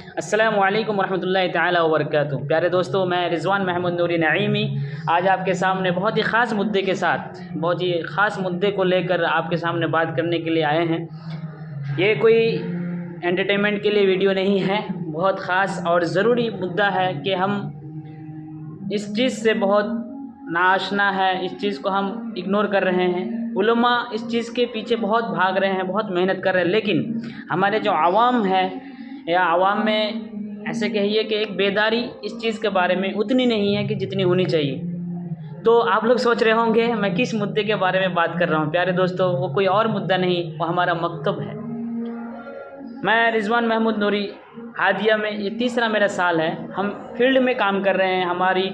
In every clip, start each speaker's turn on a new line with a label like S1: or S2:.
S1: अस्सलामु अलैकुम वरहमतुल्लाहि ताला वबरकातुहू। प्यारे दोस्तों, मैं रिज़वान महमूद नूरी नईमी आज आपके सामने बहुत ही ख़ास मुद्दे के साथ, बहुत ही ख़ास मुद्दे को लेकर आपके सामने बात करने के लिए आए हैं। ये कोई एंटरटेनमेंट के लिए वीडियो नहीं है, बहुत ख़ास और ज़रूरी मुद्दा है कि हम इस चीज़ से बहुत नाआशना है, इस चीज़ को हम इग्नोर कर रहे हैं। उलमा इस चीज़ के पीछे बहुत भाग रहे हैं, बहुत मेहनत कर रहे हैं, लेकिन हमारे जो आवाम है या आवाम में ऐसे कहिए कि एक बेदारी इस चीज़ के बारे में उतनी नहीं है कि जितनी होनी चाहिए। तो आप लोग सोच रहे होंगे मैं किस मुद्दे के बारे में बात कर रहा हूँ। प्यारे दोस्तों, वो कोई और मुद्दा नहीं, वो हमारा मकतब है। मैं रिज़वान महमूद नूरी हादिया में ये तीसरा मेरा साल है। हम फील्ड में काम कर रहे हैं। हमारी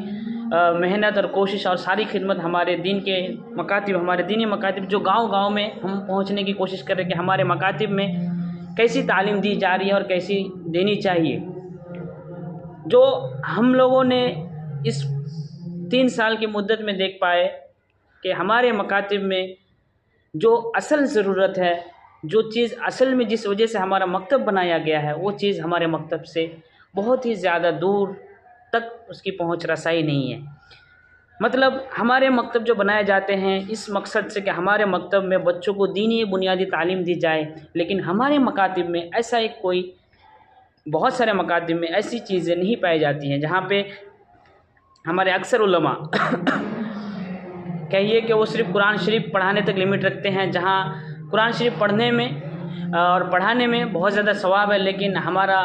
S1: मेहनत और कोशिश और सारी खिदमत हमारे दीन के मकातिब, हमारे दीनी मकातिब जो गांव-गांव में हम पहुंचने की कोशिश कर रहे हैं कि हमारे मकातिब में कैसी तालीम दी जा रही है और कैसी देनी चाहिए। जो हम लोगों ने इस 3 साल की मुद्दत में देख पाए कि हमारे मकातिब में जो असल ज़रूरत है, जो चीज़ असल में जिस वजह से हमारा मकतब बनाया गया है, वो चीज़ हमारे मकतब से बहुत ही ज़्यादा दूर तक उसकी पहुंच रसाई नहीं है। मतलब हमारे मकतब जो बनाए जाते हैं इस मकसद से कि हमारे मकतब में बच्चों को दीनी बुनियादी तालीम दी जाए, लेकिन हमारे मकातिब में ऐसा एक कोई बहुत सारे मकातिब में ऐसी चीज़ें नहीं पाई जाती हैं जहाँ पे हमारे अक्सर उलमा कहिए कि वो सिर्फ कुरान शरीफ पढ़ाने तक लिमिट रखते हैं, जहाँ कुरान शरीफ पढ़ने में और पढ़ाने में बहुत ज़्यादा सवाब है, लेकिन हमारा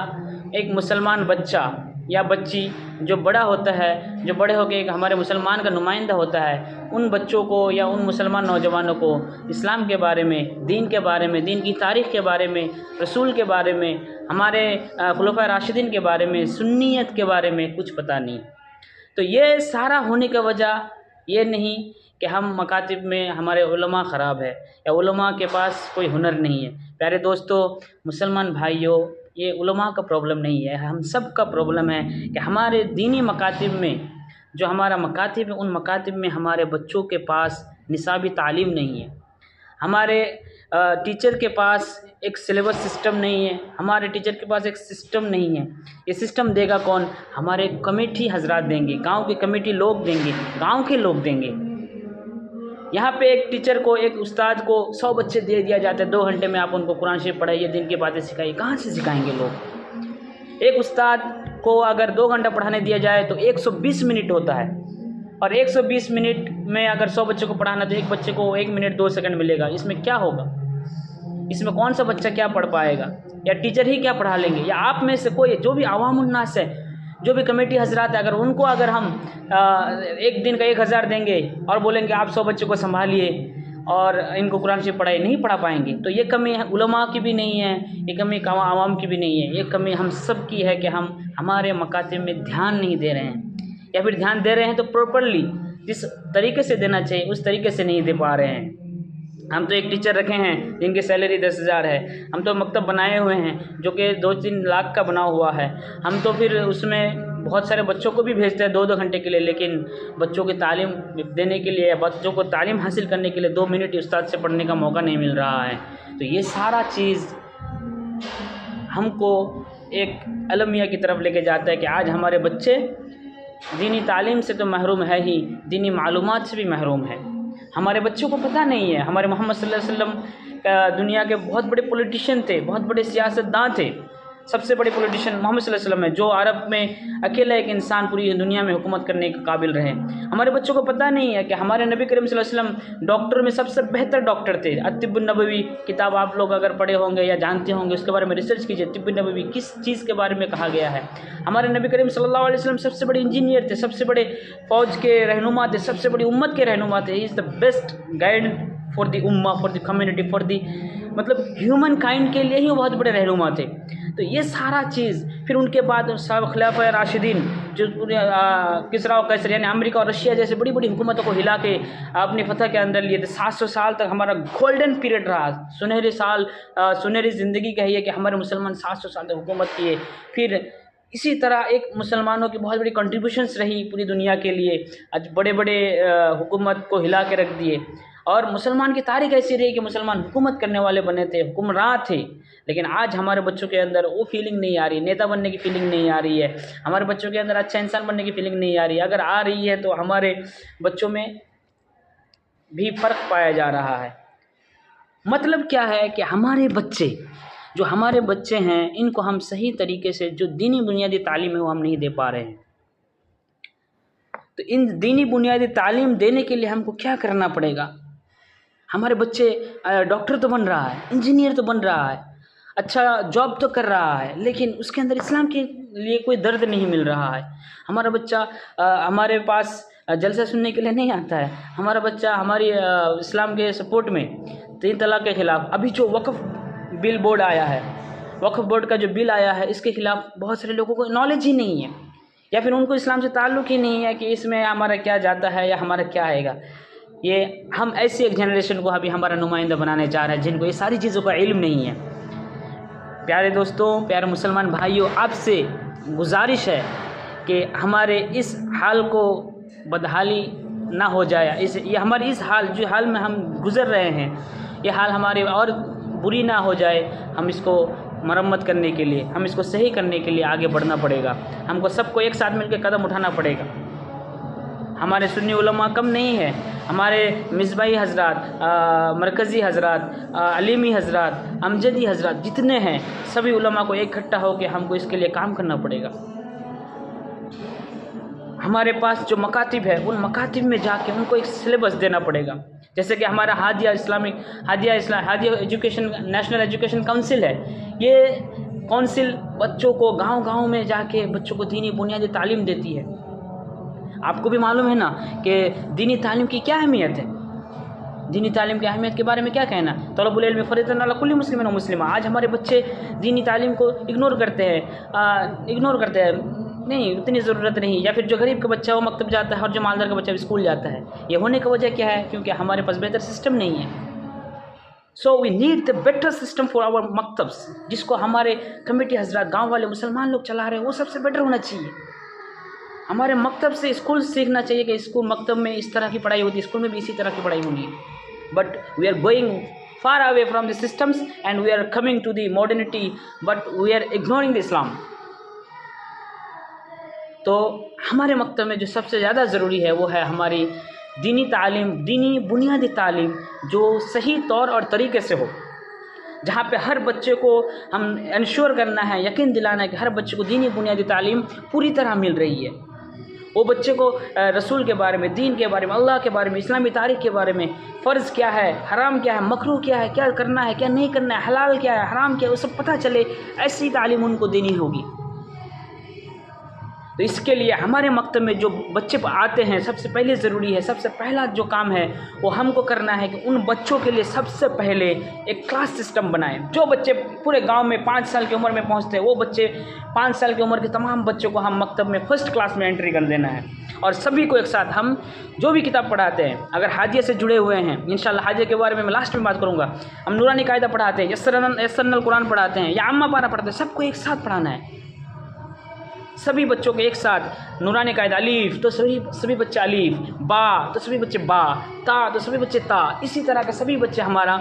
S1: एक मुसलमान बच्चा या बच्ची जो बड़ा होता है, जो बड़े होकर एक हमारे मुसलमान का नुमाइंदा होता है, उन बच्चों को या उन मुसलमान नौजवानों को इस्लाम के बारे में, दीन के बारे में, दीन की तारीख़ के बारे में, रसूल के बारे में, हमारे खुलफाए राशिदीन के बारे में, सुन्नियत के बारे में कुछ पता नहीं। तो ये सारा होने का वजह ये नहीं कि हम मकातिब में हमारे उलमा ख़राब है या उलमा के पास कोई हुनर नहीं है। प्यारे दोस्तों, मुसलमान भाइयों, ये उलमा का प्रॉब्लम नहीं है, हम सब का प्रॉब्लम है कि हमारे दीनी मकातिब में, जो हमारा मकातिब है, उन मकातिब में हमारे बच्चों के पास निसाबी तालीम नहीं है। हमारे टीचर के पास एक सिलेबस सिस्टम नहीं है, हमारे टीचर के पास एक सिस्टम नहीं है। ये सिस्टम देगा कौन? हमारे कमेटी हजरात देंगे, गांव के कमेटी लोग देंगे, गांव के लोग देंगे। यहाँ पे एक टीचर को, एक उस्ताद को 100 बच्चे दे दिया जाता है, 2 घंटे में आप उनको कुरान शरीफ पढ़ाइए, दिन की बातें सिखाइए। कहाँ से सिखाएंगे लोग? एक उस्ताद को अगर 2 घंटा पढ़ाने दिया जाए तो 120 मिनट होता है, और 120 मिनट में अगर 100 बच्चों को पढ़ाना तो एक बच्चे को 1 मिनट 2 सेकंड मिलेगा। इसमें क्या होगा? इसमें कौन सा बच्चा क्या पढ़ पाएगा? या टीचर ही क्या पढ़ा लेंगे? या आप में से कोई, जो भी अवामुन्नास है, जो भी कमेटी हजरात है, अगर उनको अगर हम एक दिन का 1000 देंगे और बोलेंगे आप 100 बच्चों को संभालिए और इनको कुरान शरीफ पढ़ाइए, नहीं पढ़ा पाएंगे। तो ये कमी उलमा की भी नहीं है, ये कमी आवाम की भी नहीं है, ये कमी हम सब की है कि हम हमारे मकातिब में ध्यान नहीं दे रहे हैं, या फिर ध्यान दे रहे हैं तो प्रॉपरली जिस तरीके से देना चाहिए उस तरीके से नहीं दे पा रहे हैं। हम तो एक टीचर रखे हैं जिनकी सैलरी 10,000 है, हम तो मकतब बनाए हुए हैं जो कि 2-3 लाख का बना हुआ है। हम तो फिर उसमें बहुत सारे बच्चों को भी भेजते हैं 2-2 घंटे के लिए, लेकिन बच्चों की तालीम देने के लिए, बच्चों को तालीम हासिल करने के लिए 2 मिनट उस्ताद से पढ़ने का मौका नहीं मिल रहा है। तो ये सारा चीज़ हमको एक अलमिया की तरफ लेके जाता है कि आज हमारे बच्चे दीनी तालीम से तो महरूम है ही, दीनी मालूमात से भी महरूम है। हमारे बच्चों को पता नहीं है। हमारे मोहम्मद सल्लल्लाहु अलैहि वसल्लम दुनिया के बहुत बड़े पॉलिटिशियन थे, बहुत बड़े सियासतदान थे। सबसे बड़े पॉलिटिशियन मोहम्मद सल्लल्लाहु अलैहि वसल्लम है, जो अरब में अकेला एक इंसान पूरी दुनिया में हुकूमत करने के काबिल रहे। हमारे बच्चों को पता नहीं है कि हमारे नबी करीम सल्लल्लाहु अलैहि वसल्लम डॉक्टर में सबसे बेहतर डॉक्टर थे। तिब्बुन नबवी किताब आप लोग अगर पढ़े होंगे या जानते होंगे, उसके बारे में रिसर्च कीजिए। तिब्बुन नबवी किस चीज़ के बारे में कहा गया है। हमारे नबी करीम सल्लल्लाहु अलैहि वसल्लम सबसे बड़े इंजीनियर थे, सबसे बड़े फ़ौज के रहनुमा थे, सबसे बड़ी उम्मत के रहनुमा थे। He is the best guide for the Umma, for the community, for the मतलब ह्यूमन काइंड के लिए ही वो बहुत बड़े रहनुमा थे। तो ये सारा चीज़ फिर उनके बाद सब खुलाफाए राशिदीन जो किसरा और कैसर यानी अमेरिका और रशिया जैसे बड़ी बड़ी हुकूमतों को हिला के अपनी फतह के अंदर लिए थे। 700 साल तक हमारा गोल्डन पीरियड रहा, सुनहरे साल, सुनहरी ज़िंदगी कहिए कि हमारे मुसलमान 700 साल तक हुकूमत किए। फिर इसी तरह एक मुसलमानों की बहुत बड़ी कंट्रीब्यूशंस रही पूरी दुनिया के लिए। आज बड़े बड़े हुकूमत को हिला के रख दिए। और मुसलमान की तारीख ऐसी रही कि मुसलमान हुकूमत करने वाले बने थे, हुक्मरान थे। लेकिन आज हमारे बच्चों के अंदर वो फीलिंग नहीं आ रही, नेता बनने की फीलिंग नहीं आ रही है, हमारे बच्चों के अंदर अच्छा इंसान बनने की फीलिंग नहीं आ रही है। अगर आ रही है तो हमारे बच्चों में भी फ़र्क पाया जा रहा है। मतलब क्या है कि हमारे बच्चे हैं, इनको हम सही तरीके से जो दीनी बुनियादी तालीम है वो हम नहीं दे पा रहे हैं। तो इन दीनी बुनियादी तालीम देने के लिए हमको क्या करना पड़ेगा? हमारे बच्चे डॉक्टर तो बन रहा है, इंजीनियर तो बन रहा है, अच्छा जॉब तो कर रहा है, लेकिन उसके अंदर इस्लाम के लिए कोई दर्द नहीं मिल रहा है। हमारा बच्चा हमारे पास जलसा सुनने के लिए नहीं आता है। हमारा बच्चा हमारी इस्लाम के सपोर्ट में 3 तलाक के ख़िलाफ़, अभी जो वक्फ़ बिल बोर्ड आया है, वक्फ़ बोर्ड का जो बिल आया है, इसके ख़िलाफ़ बहुत सारे लोगों को नॉलेज ही नहीं है, या फिर उनको इस्लाम से ताल्लुक़ ही नहीं है कि इसमें हमारा क्या जाता है या हमारा क्या आएगा। ये हम ऐसी एक जनरेशन को अभी हमारा नुमाइंदा बनाने जा रहे हैं जिनको ये सारी चीज़ों का इल्म नहीं है। प्यारे दोस्तों, प्यारे मुसलमान भाइयों, आपसे गुजारिश है कि हमारे इस हाल को बदहाली ना हो जाए, ये हमारी इस हाल में हम गुज़र रहे हैं, ये हाल हमारी और बुरी ना हो जाए। हम इसको मरम्मत करने के लिए, हम इसको सही करने के लिए आगे बढ़ना पड़ेगा। हमको सबको एक साथ मिलकर कदम उठाना पड़ेगा। हमारे सुन्नी उलमा कम नहीं है, हमारे मिसबाही हज़रात, मरकज़ी हज़रात, अलीमी हज़रात, अमजदी हज़रात जितने हैं, सभी उलमा को इकट्ठा होकर हमको इसके लिए काम करना पड़ेगा। हमारे पास जो मकातिब है, उन मकातिब में जाके उनको एक सिलेबस देना पड़ेगा। जैसे कि हमारा Hadiya education national education council है, ये काउंसिल बच्चों को गांव-गांव में जाके बच्चों को दीनी बुनियादी तालीम देती है। आपको भी मालूम है ना कि दीनी तालीम की क्या अहमियत है। दीनी तालीम की अहमियत के बारे में क्या कहना? तलबुल इल्म फ़रीज़तुन अला कुल्ली मुस्लिमिन व मुस्लिमा। आज हमारे बच्चे दीनी तालीम को इग्नोर करते हैं, नहीं उतनी ज़रूरत नहीं, या फिर जो गरीब का बच्चा वो मकतब जाता है और जो मालदार का बच्चा स्कूल जाता है। ये होने का वजह क्या है? क्योंकि हमारे पास बेहतर सिस्टम नहीं है। So we need the better system for our मकतब्स, जिसको हमारे कमेटी हजरात, गांव वाले मुसलमान लोग चला रहे हैं, वो सबसे बेटर होना चाहिए। हमारे मकतब से स्कूल सीखना चाहिए कि स्कूल मकतब में इस तरह की पढ़ाई होती है, स्कूल में भी इसी तरह की पढ़ाई होनी है। But we are going far away from the systems and we are coming to the modernity, but we are ignoring the Islam. तो हमारे मकतब में जो सबसे ज़्यादा ज़रूरी है वो है हमारी दीनी तालीम, दीनी बुनियादी तालीम, जो सही तौर और तरीके से हो, जहाँ पे हर बच्चे को हम इंश्योर करना है, यकीन दिलाना है कि हर बच्चे को दीनी बुनियादी तालीम पूरी तरह मिल रही है। वो बच्चे को रसूल के बारे में, दीन के बारे में, अल्लाह के बारे में, इस्लामी तारीख़ के बारे में, फ़र्ज़ क्या है, हराम क्या है, मकरूह क्या है, क्या करना है, क्या नहीं करना है, हलाल क्या है, हराम क्या है, वो सब पता चले। ऐसी तालीम उनको देनी होगी। तो इसके लिए हमारे मकतब में जो बच्चे आते हैं, सबसे पहले ज़रूरी है, सबसे पहला जो काम है वो हमको करना है कि उन बच्चों के लिए सबसे पहले एक क्लास सिस्टम बनाएं। जो बच्चे पूरे गांव में 5 साल की उम्र में पहुंचते हैं, वो बच्चे 5 साल की उम्र के तमाम बच्चों को हम मकतब में फ़र्स्ट क्लास में एंट्री कर देना है। और सभी को एक साथ हम जो भी किताब पढ़ाते हैं, अगर हादिया से जुड़े हुए हैं, इंशाल्लाह हादिया के बारे में मैं लास्ट में बात करूँगा, हम नूरानी कायदा पढ़ाते हैं, यस्सरनल कुरान पढ़ाते हैं, या अम्मा पारा पढ़ाते हैं, सबको एक साथ पढ़ाना है। सभी बच्चों को एक साथ नूरानी कायदा, अलीफ तो सभी बच्चे अलीफ, बा तो सभी बच्चे बा, ता तो सभी बच्चे ता, इसी तरह के सभी बच्चे हमारा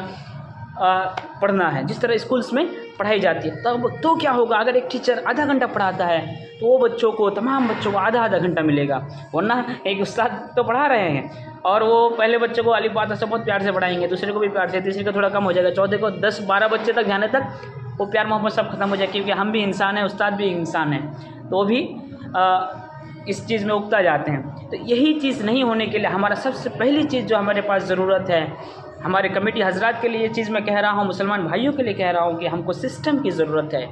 S1: पढ़ना है जिस तरह स्कूल्स में पढ़ाई जाती है। तब तो क्या होगा, अगर एक टीचर आधा घंटा पढ़ाता है तो वो बच्चों को, तमाम बच्चों को आधा घंटा मिलेगा। वरना एक उस्ताद तो पढ़ा रहे हैं और वो पहले बच्चे को अलीफ बा ता सब बहुत प्यार से पढ़ाएंगे, दूसरे को भी प्यार से, तीसरे को थोड़ा कम हो जाएगा, चौथे को 10-12 बच्चे तक जाने तक वो प्यार मोहब्बत सब खत्म हो जाए, क्योंकि हम भी इंसान हैं, उस्ताद भी इंसान है, तो वो भी इस चीज़ में उगता जाते हैं। तो यही चीज़ नहीं होने के लिए हमारा सबसे पहली चीज़ जो हमारे पास ज़रूरत है, हमारे कमेटी हजरात के लिए ये चीज़ मैं कह रहा हूँ, मुसलमान भाइयों के लिए कह रहा हूँ कि हमको सिस्टम की ज़रूरत है,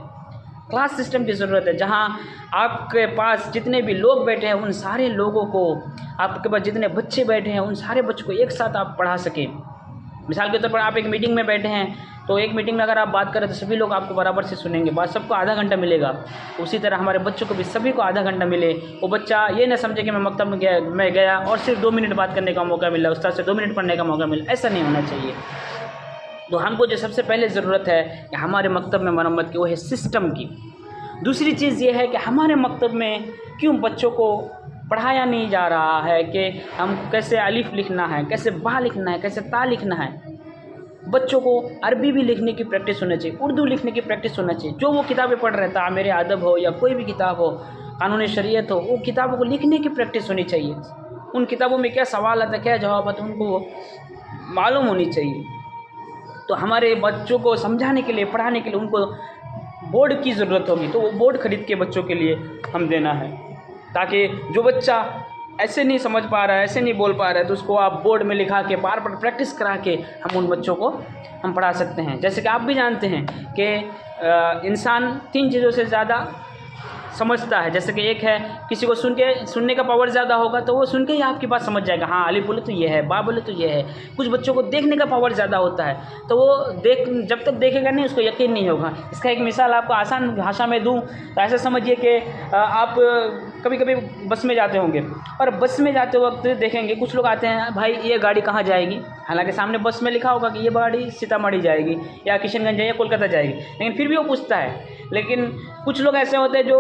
S1: क्लास सिस्टम की ज़रूरत है, जहाँ आपके पास जितने भी लोग बैठे हैं उन सारे लोगों को, आपके पास जितने बच्चे बैठे हैं उन सारे बच्चों को एक साथ आप पढ़ा सकें। मिसाल के तौर पर आप एक मीटिंग में बैठे हैं, तो एक मीटिंग में अगर आप बात करें तो सभी लोग आपको बराबर से सुनेंगे, बात सबको आधा घंटा मिलेगा। उसी तरह हमारे बच्चों को भी सभी को आधा घंटा मिले। वो बच्चा ये ना समझे कि मैं मकतब में गया और सिर्फ 2 मिनट बात करने का मौका मिला, उस्ताद से 2 मिनट पढ़ने का मौका मिला, ऐसा नहीं होना चाहिए। तो हमको जो सबसे पहले ज़रूरत है कि हमारे मकतब में मरम्मत की, वो है सिस्टम की। दूसरी चीज़ ये है कि हमारे मकतब में क्यों बच्चों को पढ़ाया नहीं जा रहा है कि हम कैसे अलिफ लिखना है, कैसे बा लिखना है, कैसे ता लिखना है। बच्चों को अरबी भी लिखने की प्रैक्टिस होनी चाहिए, उर्दू लिखने की प्रैक्टिस होना चाहिए। जो वो किताबें पढ़ रहे थे, मेरे अदब हो या कोई भी किताब हो, कानूनी शरीयत हो, वो किताबों को लिखने की प्रैक्टिस होनी चाहिए। उन किताबों में क्या सवाल आता है, क्या जवाब आता है, उनको मालूम होनी चाहिए। तो हमारे बच्चों को समझाने के लिए, पढ़ाने के लिए उनको बोर्ड की ज़रूरत होगी, तो वो बोर्ड खरीद के बच्चों के लिए हम देना है, ताकि जो बच्चा ऐसे नहीं समझ पा रहा है, ऐसे नहीं बोल पा रहा है, तो उसको आप बोर्ड में लिखा के बार बार प्रैक्टिस करा के हम उन बच्चों को हम पढ़ा सकते हैं। जैसे कि आप भी जानते हैं कि इंसान 3 चीज़ों से ज़्यादा समझता है। जैसे कि एक है, किसी को सुनने का पावर ज़्यादा होगा तो वो सुन के ही आपकी बात समझ जाएगा, हाँ अली बोले तो ये है, बा बोले तो ये है। कुछ बच्चों को देखने का पावर ज़्यादा होता है, तो वो जब तक देखेगा नहीं उसको यकीन नहीं होगा। इसका एक मिसाल आपको आसान भाषा में दूँ तो ऐसा समझिए कि आप कभी कभी बस में जाते होंगे और बस में जाते वक्त देखेंगे कुछ लोग आते हैं, भाई ये गाड़ी कहाँ जाएगी, हालांकि सामने बस में लिखा होगा कि ये गाड़ी सीतामढ़ी जाएगी या किशनगंज या कोलकाता जाएगी, लेकिन फिर भी वो पूछता है। लेकिन कुछ लोग ऐसे होते हैं जो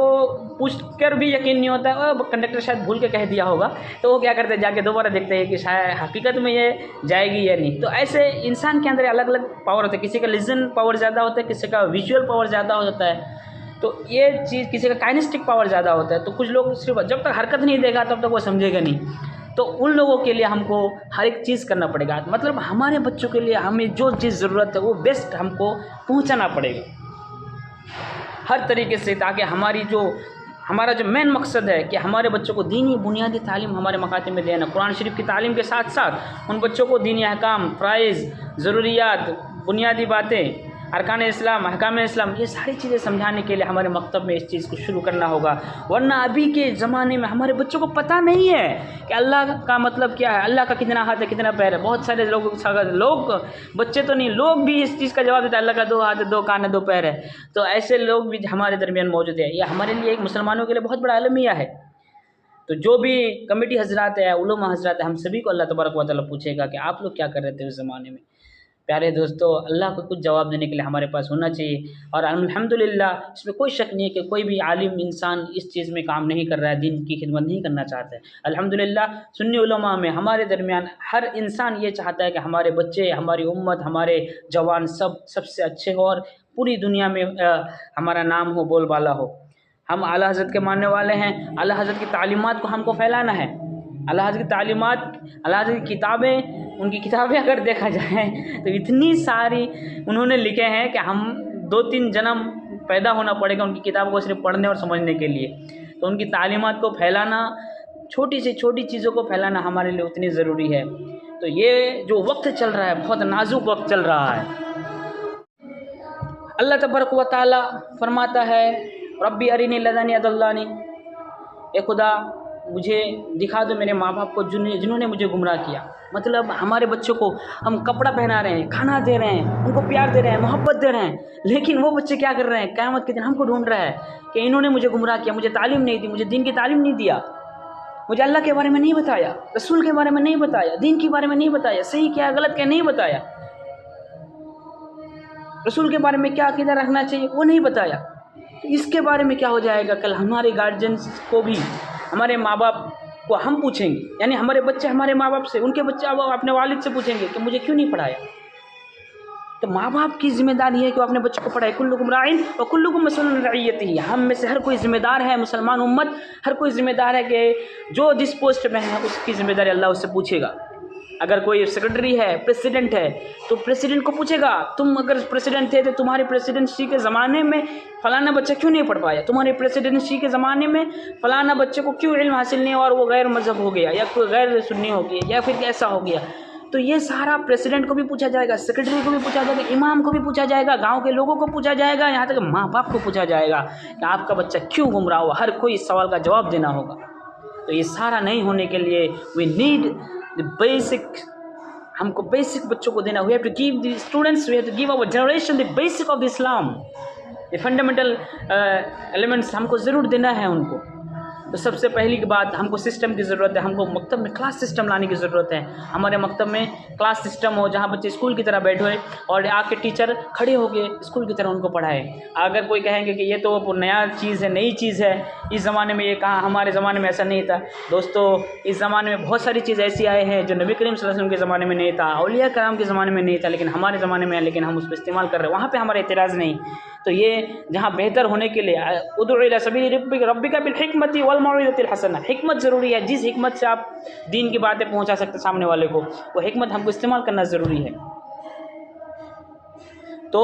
S1: पूछकर भी यकीन नहीं होता है, कंडक्टर शायद भूल के कह दिया होगा, तो वो क्या करते हैं, जाके दोबारा देखते हैं कि शायद हकीकत में ये जाएगी या नहीं। तो ऐसे इंसान के अंदर अलग अलग पावर होते हैं, किसी का लिजन पावर ज़्यादा होता है, किसी का विजुअल पावर ज़्यादा होता है, तो ये चीज़ किसी का काइनेस्टिक पावर ज़्यादा होता है। तो कुछ लोग सिर्फ जब तक हरकत नहीं देगा तब तक वो समझेगा नहीं। तो उन लोगों के लिए हमको हर एक चीज़ करना पड़ेगा, मतलब हमारे बच्चों के लिए हमें जो चीज़ ज़रूरत है वो बेस्ट हमको पहुँचाना पड़ेगा हर तरीके से, ताकि हमारा जो मेन मकसद है कि हमारे बच्चों को दीनी बुनियादी तालीम हमारे मकातिब में देना। कुरान शरीफ की तालीम के साथ साथ उन बच्चों को दीनी अहकाम, फ़राइज़, ज़रूरियात, बुनियादी बातें, अरकान इस्लाम, अहकाम इस्लाम, ये सारी चीज़ें समझाने के लिए हमारे मकतब में इस चीज़ को शुरू करना होगा। वरना अभी के ज़माने में हमारे बच्चों को पता नहीं है कि अल्लाह का मतलब क्या है, अल्लाह का कितना हाथ है, कितना पैर है। बहुत सारे लोग बच्चे तो नहीं, लोग भी इस चीज़ का जवाब देते हैं, अल्लाह का 2 हाथ है, 2 कान है, 2 पैर है। तो ऐसे लोग भी हमारे दरमियान मौजूद है। ये हमारे लिए, एक मुसलमानों के लिए बहुत बड़ा अलमिया है। तो जो भी कमेटी हजरात है, उलमा हजरात है, हम सभी को अल्लाह तबारक व तआला पूछेगा कि आप लोग क्या कर रहे थे उस ज़माने में। प्यारे दोस्तों, अल्लाह को कुछ जवाब देने के लिए हमारे पास होना चाहिए। और अल्हम्दुलिल्लाह, इसमें कोई शक नहीं है कि कोई भी आलिम इंसान इस चीज़ में काम नहीं कर रहा है, दीन की खिदमत नहीं करना चाहता है। अल्हम्दुलिल्लाह, सुन्नी उलमा में हमारे दरमियान हर इंसान ये चाहता है कि हमारे बच्चे, हमारी उम्मत, हमारे जवान सबसे अच्छे हो और पूरी दुनिया में हमारा नाम हो, बोलबाला हो। हम आला हज़रत के मानने वाले हैं। आला हज़रत की तालीमात को हमको फैलाना है। आला हज़रत की तालीमात, आला हज़रत की किताबें, उनकी किताबें अगर देखा जाए तो इतनी सारी उन्होंने लिखे हैं कि हम 2-3 जन्म पैदा होना पड़ेगा उनकी किताबों को सिर्फ पढ़ने और समझने के लिए। तो उनकी तालीमात को फैलाना, छोटी से छोटी चीज़ों को फैलाना हमारे लिए उतनी ज़रूरी है। तो ये जो वक्त चल रहा है, बहुत नाजुक वक्त चल रहा है। अल्लाह तबारक व तआला फरमाता है, रब्बी अरिनी लदानी अदल्लानी, ए खुदा मुझे दिखा दो मेरे माँ बाप को जिन्होंने मुझे गुमराह किया। मतलब हमारे बच्चों को हम कपड़ा पहना रहे हैं, खाना दे रहे हैं, उनको प्यार दे रहे हैं, मोहब्बत दे रहे हैं, लेकिन वो बच्चे क्या कर रहे हैं, क़यामत के दिन हमको ढूंढ रहा है कि इन्होंने मुझे गुमराह किया, मुझे तालीम नहीं दी, मुझे दीन की तालीम नहीं दिया, मुझे अल्लाह के बारे में नहीं बताया, रसूल के बारे में नहीं बताया, दीन के बारे में नहीं बताया, सही क्या गलत क्या नहीं बताया, रसूल के बारे में क्या अकीदा रखना चाहिए वो नहीं बताया। तो इसके बारे में क्या हो जाएगा, कल हमारे गार्जियंस को भी, हमारे माँ बाप को हम पूछेंगे, यानी हमारे बच्चे हमारे माँ बाप से, उनके बच्चे अब अपने वालिद से पूछेंगे कि मुझे क्यों नहीं पढ़ाया। तो माँ बाप की जिम्मेदारी है कि वो अपने बच्चों को पढ़ाए। कुल्लुकुम राइन व कुल्लुकुम मसऊलुन अन रइयतिही, हम में से हर कोई जिम्मेदार है, मुसलमान उम्मत हर कोई जिम्मेदार है कि जो जिस पोस्ट में है उसकी जिम्मेदारी अल्लाह उससे पूछेगा। अगर कोई सेक्रेटरी है, प्रेसिडेंट है, तो प्रेसिडेंट को पूछेगा, तुम अगर प्रेसिडेंट थे तो तुम्हारे प्रेसिडेंसी के ज़माने में फ़लाना बच्चा क्यों नहीं पढ़ पाया, तुम्हारे प्रेसिडेंसी के ज़माने में फ़लाना बच्चे को क्यों इल्म हासिल नहीं और वो गैर मज़हब हो गया, या कोई गैर सुन्नी हो गया, या फिर कैसा हो गया। तो ये सारा प्रेसिडेंट को भी पूछा जाएगा, सेक्रेटरी को भी पूछा जाएगा, इमाम को भी पूछा जाएगा, गाँव के लोगों को पूछा जाएगा, यहाँ तक माँ बाप को पूछा जाएगा कि आपका बच्चा क्यों गुमराह हुआ। हर कोई इस सवाल का जवाब देना होगा। तो ये सारा नहीं होने के लिए वी नीड द बेसिक, हमको बेसिक बच्चों को देना। We have to give the students, we have to give our generation the basic of the Islam, ये फंडामेंटल एलिमेंट्स हमको ज़रूर देना है उनको। तो सबसे पहली की बात, हमको सिस्टम की ज़रूरत है। हमको मकतब में क्लास सिस्टम लाने की ज़रूरत है। हमारे मकतब में क्लास सिस्टम हो जहाँ बच्चे स्कूल की तरह बैठे और आके टीचर खड़े हो गए स्कूल की तरह उनको पढ़ाए। अगर कोई कहेंगे कि ये तो नया चीज़ है, नई चीज़ है, इस ज़माने में ये कहा, हमारे ज़माने में ऐसा नहीं था। दोस्तों इस ज़माने में बहुत सारी चीज़ ऐसी आए हैं जो नबी करीम सल्लल्लाहु अलैहि वसल्लम के ज़माने में नहीं था, औलिया कराम के ज़माने में नहीं था, लेकिन हमारे ज़माने में है, लेकिन हम उसको इस्तेमाल कर रहे हैं, वहाँ पे हमारा एतराज़ नहीं। तो ये जहाँ बेहतर होने के लिए उदउ इला सबील रब्बिका बिल हिकमति वल मौइज़तिल हसना, हिकमत ज़रूरी है। जिस हिकमत से आप दीन की बातें पहुँचा सकते सामने वाले को, वो हिकमत हमको इस्तेमाल करना ज़रूरी है। तो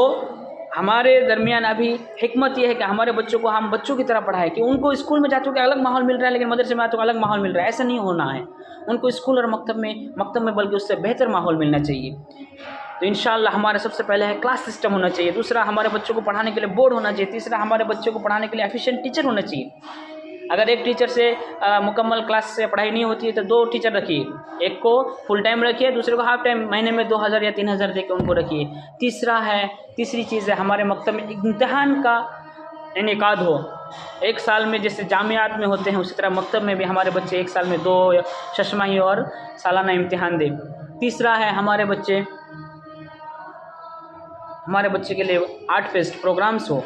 S1: हमारे दरमियान अभी हिकमत यह है कि हमारे बच्चों को हम बच्चों की तरह पढ़ाएं, कि उनको स्कूल में जाते हुए अलग माहौल मिल रहा है, लेकिन मदरसे में आते हुए अलग माहौल मिल रहा है, ऐसा नहीं होना है। उनको स्कूल और मकतब में बल्कि उससे बेहतर माहौल मिलना चाहिए। तो इंशाअल्लाह हमारा सबसे पहले है क्लास सिस्टम होना चाहिए, दूसरा हमारे बच्चों को पढ़ाने के लिए बोर्ड होना चाहिए, तीसरा हमारे बच्चों को पढ़ाने के लिए एफिशिएंट टीचर होना चाहिए। अगर एक टीचर से मुकम्मल क्लास से पढ़ाई नहीं होती है तो 2 टीचर रखिए, एक को फुल टाइम रखिए, दूसरे को हाफ टाइम, महीने में 2000 या 3000 दे के उनको रखिए। तीसरी चीज़ है हमारे मकतब में इम्तिहान का इनेकाद हो। एक साल में जैसे जामियात में होते हैं उसी तरह मकतब में भी हमारे बच्चे एक साल में 2 शशमाही और सालाना इम्तिहान दें। तीसरा है हमारे बच्चे के लिए आर्ट फेस्ट प्रोग्राम्स हो,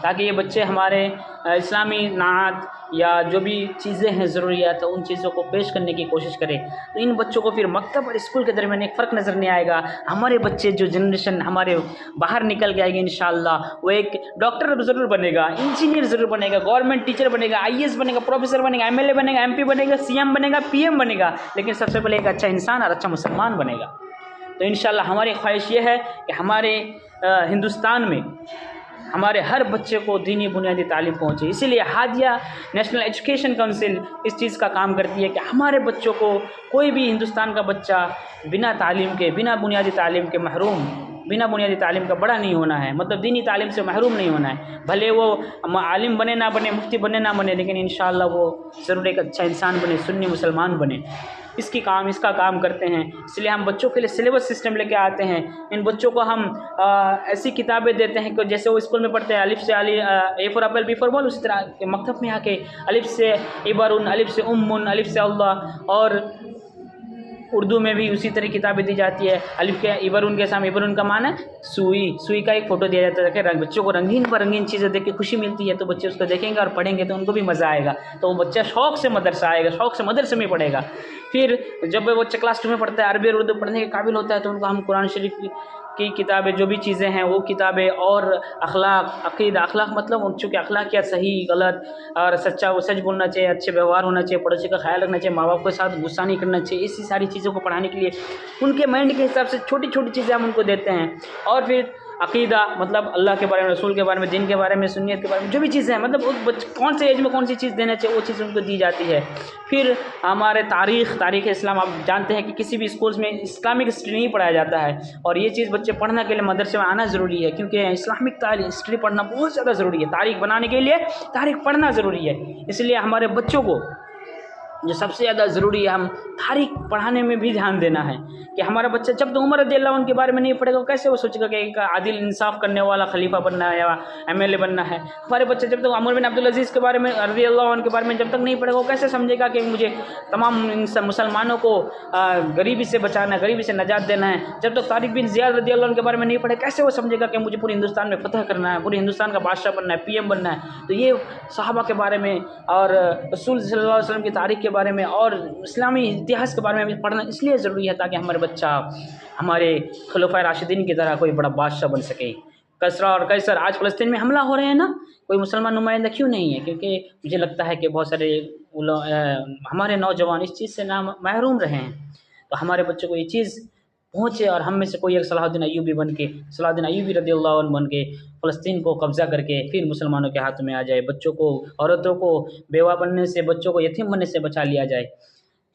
S1: ताकि ये बच्चे हमारे इस्लामी नात या जो भी चीज़ें हैं ज़रूरियात, उन चीज़ों को पेश करने की कोशिश करें। तो इन बच्चों को फिर मकतब और स्कूल के दरमियान एक फ़र्क नज़र नहीं आएगा। हमारे बच्चे जो जनरेशन हमारे बाहर निकल के आएगी इंशाअल्लाह, वो एक डॉक्टर ज़रूर बनेगा, इंजीनियर ज़रूर बनेगा, गवर्नमेंट टीचर बनेगा, IAS बनेगा, प्रोफेसर बनेगा, MLA बनेगा, MP बनेगा, CM बनेगा, PM बनेगा, लेकिन सबसे पहले एक अच्छा इंसान और अच्छा मुसलमान बनेगा। तो इंशाअल्लाह हमारी ख्वाहिश ये है कि हमारे हिंदुस्तान में हमारे हर बच्चे को दीनी बुनियादी तालीम पहुँचे। इसीलिए हादिया नेशनल एजुकेशन काउंसिल इस चीज़ का काम करती है कि हमारे बच्चों को, कोई भी हिंदुस्तान का बच्चा बिना तालीम के, बिना बुनियादी तालीम के महरूम, बिना बुनियादी तालीम का बड़ा नहीं होना है, मतलब दीनी तालीम से महरूम नहीं होना है। भले वो आलिम बने ना बने, मुफ्ती बने ना बने, लेकिन इंशाअल्लाह वो ज़रूर एक अच्छा इंसान बने, सुन्नी मुसलमान बने। इसका काम करते हैं। इसलिए हम बच्चों के लिए सिलेबस सिस्टम लेके आते हैं। इन बच्चों को हम ऐसी किताबें देते हैं कि जैसे वो स्कूल में पढ़ते हैं अलिफ से Ali, A for Apple, B for ball, उसी तरह के मकतब में आके अलिफ से इबरुन, अलिफ से उम्मुन, अलिफ से अल्लाह, और उर्दू में भी उसी तरह किताबें दी जाती है। अलिफ के इबरुन के सामने, इबरुन का माना सुई का एक फ़ोटो दिया जाता है, बच्चों को रंगीन पर रंगीन चीज़ें देख के खुशी मिलती है, तो बच्चे उसको देखेंगे और पढ़ेंगे तो उनको भी मज़ा आएगा, तो वो बच्चा शौक़ से मदरसा आएगा, शौक़ से मदरसे में पढ़ेगा। फिर जब वो बच्चा क्लास 2 में पढ़ता है, अरबी और उर्दू पढ़ने के काबिल होता है, तो उनको हम कुरान शरीफ की किताबें, जो भी चीज़ें हैं वो किताबें, और अखलाक मतलब चूँकि अखलाकियात सही गलत और सच्चा, वो सच बोलना चाहिए, अच्छे व्यवहार होना चाहिए, पड़ोसी का ख्याल रखना चाहिए, माँ बाप के साथ गुस्सा नहीं करना चाहिए, इसी सारी चीज़ों को पढ़ाने के लिए उनके माइंड के हिसाब से छोटी छोटी चीज़ें हम उनको देते हैं। और फिर अक़ीदा मतलब अल्लाह के बारे में, रसूल के बारे में, दिन के बारे में, सुन्नियत के बारे में, जो भी चीज़ें हैं, मतलब कौन से एज में कौन सी चीज़ देना चाहिए, वो चीज़ उनको दी जाती है। फिर हमारे तारीख़ इस्लाम, आप जानते हैं कि किसी भी स्कूल्स में इस्लामिक हिस्ट्री नहीं पढ़ाया जाता है, और ये चीज़ बच्चे पढ़ने के लिए मदरसे में आना ज़रूरी है, क्योंकि इस्लामिक हिस्ट्री पढ़ना बहुत ज़्यादा ज़रूरी है। तारीख़ बनाने के लिए तारीख़ पढ़ना ज़रूरी है। इसलिए हमारे बच्चों को जो सबसे ज़्यादा ज़रूरी है, हम तारीख़ पढ़ाने में भी ध्यान देना है कि हमारा बच्चा जब तक उमर रज़ियल्लाहु अन्हु के बारे में नहीं पढ़ेगा, कैसे वो सोचेगा कि एक आदिल इंसाफ करने वाला खलीफा बनना है या MLA बनना है। हमारे बच्चे जब तक उमर बिन अब्दुल अज़ीज़ के बारे में, रज़ियल्लाहु अन्हु के बारे में जब तक नहीं पढ़ेगा, वो कैसे समझेगा कि मुझे तमाम मुसलमानों को गरीबी से बचाना है, गरीबी से नजात देना है। जब तक तारिक बिन ज़ियाद रज़ियल्लाहु अन्हु के बारे में नहीं पढ़े, कैसे वो समझेगा कि मुझे पूरे हिंदुस्तान में फतह करना है, पूरे हिंदुस्तान का बादशाह बनना है, PM बनना है। तो ये सहाबा के बारे में और रसूल सल्लल्लाहु अलैहि वसल्लम की तारीख़ के बारे में और इस्लामी इतिहास के बारे में पढ़ना इसलिए ज़रूरी है ताकि हमारे बच्चा हमारे खुलफाए राशिदीन की तरह कोई बड़ा बादशाह बन सके। कसरा और कैसर, आज फ़लस्तीन में हमला हो रहे हैं ना, कोई मुसलमान नुमाइंदा क्यों नहीं है? क्योंकि मुझे लगता है कि बहुत सारे हमारे नौजवान इस चीज़ से ना महरूम रहे हैं। तो हमारे बच्चों को ये चीज़ पहुँचे, और हम में से कोई एक सलाहुद्दीन अय्यूबी बन के, सलाहुद्दीन अय्यूबी रज़ियल्लाहु अन्हु बन के फ़लस्तीन को कब्ज़ा करके फिर मुसलमानों के हाथ में आ जाए, बच्चों को, औरतों को बेवा बनने से, बच्चों को यतीम बनने से बचा लिया जाए।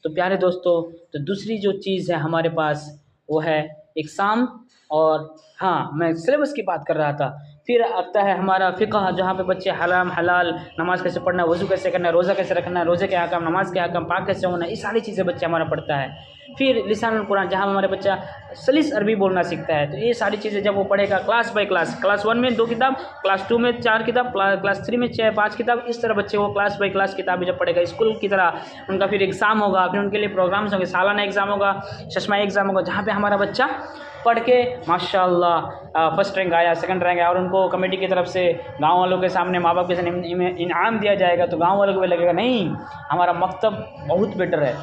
S1: तो प्यारे दोस्तों, तो दूसरी जो चीज़ है हमारे पास वो है एग्ज़ाम, और हाँ, मैं सिलेबस की बात कर रहा था। फिर आता है हमारा फ़िक़्ह, जहाँ पे बच्चे हराम हलाल, नमाज़ कैसे पढ़ना, वज़ू कैसे करना, रोज़ा कैसे रखना, रोज़े के अहकाम, नमाज़ के अहकाम, पाक कैसे होना, ये सारी चीज़ें बच्चे हमारा पढ़ता है। फिर लिसानुल कुरान, जहाँ हमारे बच्चा सलीस अरबी बोलना सीखता है। तो ये सारी चीज़ें जब वो पढ़ेगा क्लास बाय क्लास, क्लास 1 में 2 किताब, क्लास 2 में 4 किताब, क्लास 3 में 5 किताब, इस तरह बच्चे वो क्लास बाय क्लास किताबें जब पढ़ेगा स्कूल की तरह, उनका फिर एग्ज़ाम होगा, फिर उनके लिए प्रोग्राम्स होंगे, सालाना एग्ज़ाम होगा, शशमाही एग्ज़ाम होगा, जहाँ पे हमारा बच्चा पढ़ के माशाअल्लाह फर्स्ट रैंक आया, सेकंड रैंक आया और उनको कमेटी की तरफ से गांव वालों के सामने, माँ बाप के सामने इनाम दिया जाएगा तो गांव वालों को भी लगेगा नहीं हमारा मकतब बहुत बेटर है।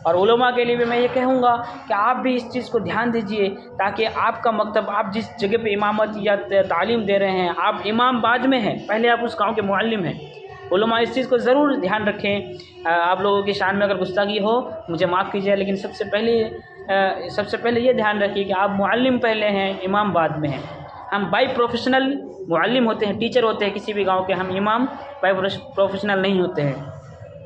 S1: और उलमा के लिए भी मैं ये कहूँगा कि आप भी इस चीज़ को ध्यान दीजिए ताकि आपका मकतब, आप जिस जगह पे इमामत या तालीम दे रहे हैं, आप इमाम बाद में हैं, पहले आप उस गाँव के मुअल्लिम हैं। उलमा इस चीज़ को ज़रूर ध्यान रखें। आप लोगों की शान में अगर गुस्ताखी हो मुझे माफ़ कीजिए, लेकिन सबसे पहले ये ध्यान रखिए कि आप मुअल्लिम पहले हैं, इमाम बाद में हैं। हम बाई प्रोफेशनल मुअल्लिम होते हैं, टीचर होते हैं किसी भी गांव के, हम इमाम बाई प्रोफेशनल नहीं होते हैं।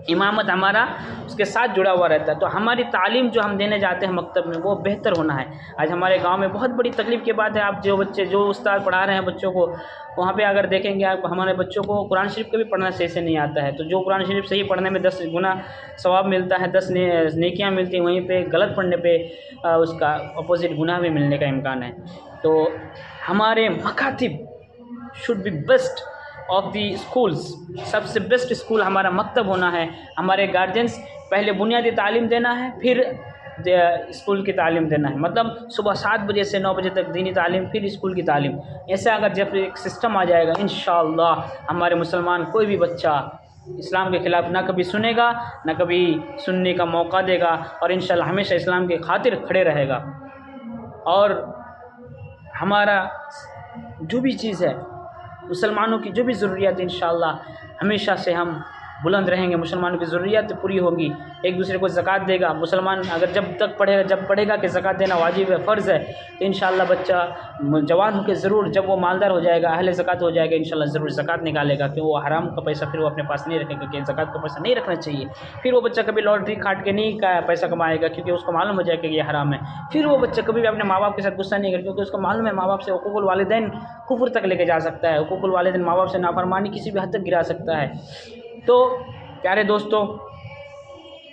S1: इमामत हमारा उसके साथ जुड़ा हुआ रहता है। तो हमारी तालीम जो हम देने जाते हैं मकतब में वो बेहतर होना है। आज हमारे गांव में बहुत बड़ी तकलीफ़ की बात है, आप जो उस्ताद पढ़ा रहे हैं बच्चों को, वहाँ पे अगर देखेंगे आप, हमारे बच्चों को कुरान शरीफ का भी पढ़ना सही से नहीं आता है। तो जो कुरान शरीफ सही पढ़ने में 10 गुना सवाब मिलता है, 10 नेकियाँ मिलती हैं, वहीं पे गलत पढ़ने पे उसका अपोजिट गुनाह भी मिलने का इम्कान है। तो हमारे मकातिब should be best of the schools, सबसे बेस्ट स्कूल हमारा मकतब होना है। हमारे गार्जियंस पहले बुनियादी तालीम देना है, फिर स्कूल की तालीम देना है। मतलब सुबह 7 बजे से 9 बजे तक दीनी तालीम, फिर स्कूल की तालीम। ऐसा अगर जब एक सिस्टम आ जाएगा इंशाअल्लाह हमारे मुसलमान कोई भी बच्चा इस्लाम के ख़िलाफ़ ना कभी सुनेगा, ना कभी सुनने का मौका देगा और इंशाअल्लाह हमेशा इस्लाम के खातिर खड़े रहेगा। और हमारा जो भी चीज़ है, मुसलमानों की जो भी ज़रूरियात है, इंशाअल्लाह हमेशा से हम बुलंद रहेंगे। मुसलमानों की ज़रूरियात पूरी होगी, एक दूसरे को ज़कात देगा। मुसलमान अगर जब पढ़ेगा कि ज़कात देना वाजिब है, फ़र्ज़ है, तो इंशाअल्लाह बच्चा जवान होकर ज़रूर, जब वो मालदार हो जाएगा, अहले ज़कात हो जाएगा, इंशाअल्लाह ज़रूर ज़कात निकालेगा। कि वो हराम का पैसा फिर वो अपने पास नहीं रखेगा, कि ज़कात का पैसा नहीं रखना चाहिए। फिर वो बच्चा कभी लॉटरी काट के नहीं पैसा कमाएगा, क्योंकि उसको मालूम हो जाएगा कि ये हराम है। फिर वो बच्चा कभी भी अपने माँ बाप के साथ गुस्सा नहीं करेगा, क्योंकि उसको मालूम है माँ बाप से हुकूकुल वालिदैन कुफ्र तक लेके जा सकता है। हुकूकुल वालिदैन माँ बाप से नाफरमानी किसी भी हद तक गिरा सकता है। तो प्यारे दोस्तों,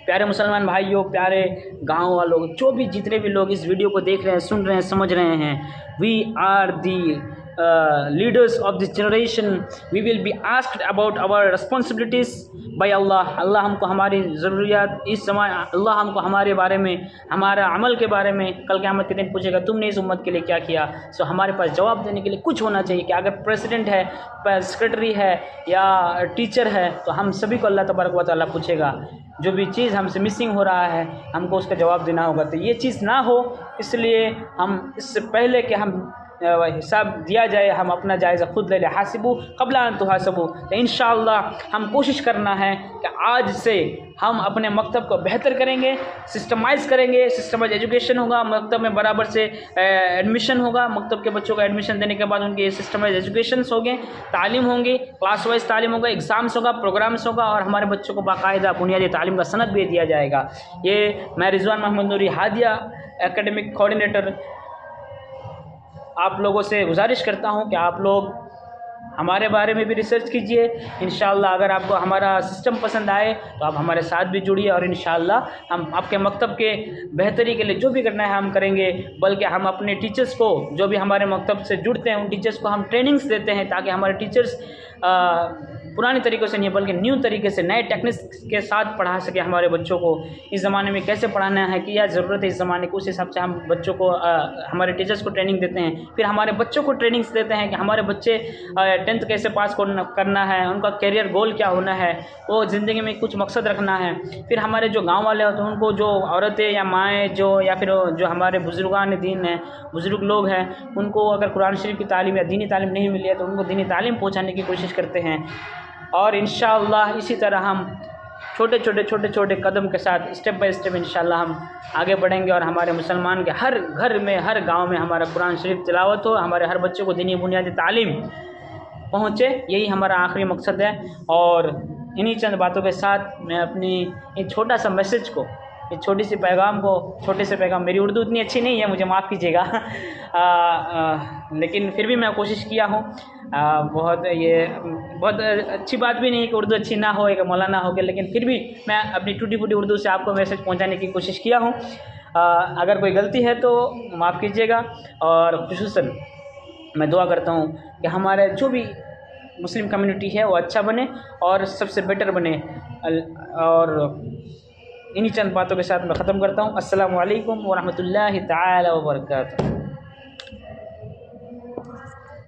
S1: प्यारे मुसलमान भाइयों, प्यारे गांव वालों, जो भी जितने भी लोग इस वीडियो को देख रहे हैं, सुन रहे हैं, समझ रहे हैं, we are the leaders of this generation, we will be asked about our responsibilities by Allah. अल्लाह हमको हमारी ज़रूरियात इस समय, अल्लाह हमको हमारे बारे में, हमारा अमल के बारे में कल क़यामत के दिन पूछेगा, तुमने इस उम्मत के लिए क्या किया। सो हमारे पास जवाब देने के लिए कुछ होना चाहिए कि अगर प्रेसिडेंट है, सेक्रेटरी है या टीचर है, तो हम सभी को अल्लाह तबारक व तआला पूछेगा। जो भी चीज़ हमसे मिसिंग हो रहा है हमको उसका जवाब देना होगा। तो ये चीज़ ना हो, इसलिए हम इससे पहले कि हम हिसाब दिया जाए, हम अपना जायज़ा खुद ले लें। हासिबू क़ब्ला अन तुहासबू। तो इंशाअल्लाह हम कोशिश करना है कि आज से हम अपने मकतब को बेहतर करेंगे, सिस्टमाइज़ करेंगे। सिस्टमाइज एजुकेशन होगा, मकतब में बराबर से एडमिशन होगा। मकतब के बच्चों को एडमिशन देने के बाद उनके सिस्टमाइज एजुकेशंस होंगे, तालीम होंगी, क्लास वाइज तालीम होगा, एग्ज़ाम्स होगा, प्रोग्राम्स होगा और हमारे बच्चों को बाकायदा बुनियादी तालीम का सनद भी दिया जाएगा। ये मैं रिजवान मोहम्मद नूरी हादिया एकेडमिक कोऑर्डिनेटर आप लोगों से गुजारिश करता हूं कि आप लोग हमारे बारे में भी रिसर्च कीजिए। इंशाअल्लाह अगर आपको हमारा सिस्टम पसंद आए तो आप हमारे साथ भी जुड़िए और इंशाअल्लाह हम आपके मकतब के बेहतरी के लिए जो भी करना है हम करेंगे। बल्कि हम अपने टीचर्स को, जो भी हमारे मकतब से जुड़ते हैं, उन टीचर्स को हम ट्रेनिंग्स देते हैं ताकि हमारे टीचर्स पुराने तरीक़ों से नहीं बल्कि न्यू तरीके से, नए टेक्निक्स के साथ पढ़ा सके हमारे बच्चों को। इस ज़माने में कैसे पढ़ाना है, क्या ज़रूरत है इस ज़माने को, उस हिसाब से हम बच्चों को, हमारे टीचर्स को ट्रेनिंग देते हैं। फिर हमारे बच्चों को ट्रेनिंग्स देते हैं कि हमारे बच्चे 10th कैसे पास करना है, उनका करियर गोल क्या होना है, वो ज़िंदगी में कुछ मकसद रखना है। फिर हमारे जो गाँव वाले होते हैं उनको, जो औरतें या माएँ जो या फिर जो हमारे बुज़ुर्गान दीन हैं, बुज़ुर्ग लोग हैं, उनको अगर कुरान शरीफ की तालीम या दीनी तालीम नहीं मिली है तो उनको दीनी तालीम पहुँचाने की कोशिश करते हैं। और इंशाअल्लाह इसी तरह हम छोटे कदम के साथ स्टेप बाय स्टेप इंशाअल्लाह हम आगे बढ़ेंगे और हमारे मुसलमान के हर घर में, हर गांव में हमारा कुरान शरीफ तिलावत हो, हमारे हर बच्चे को दीनी बुनियादी तालीम पहुँचे, यही हमारा आखिरी मकसद है। और इन्हीं चंद बातों के साथ मैं अपनी एक छोटा सा मैसेज को, एक छोटी सी पैगाम को, छोटे से पैगाम, मेरी उर्दू इतनी अच्छी नहीं है, मुझे माफ़ कीजिएगा, लेकिन फिर भी मैं कोशिश किया हूँ। बहुत अच्छी बात भी नहीं है कि उर्दू अच्छी ना हो, एक मौलाना हो गया, लेकिन फिर भी मैं अपनी टूटी फूटी उर्दू से आपको मैसेज पहुँचाने की कोशिश किया हूँ। अगर कोई गलती है तो माफ़ कीजिएगा। और खुसूसन मैं दुआ करता हूँ कि हमारे जो भी मुस्लिम कम्युनिटी है वो अच्छा बने और सबसे बेटर बने। और इन्हीं चंद बातों के साथ मैं ख़त्म करता हूँ। अस्सलामु अलैकुम व रहमतुल्लाहि ताला व बरकातुहू।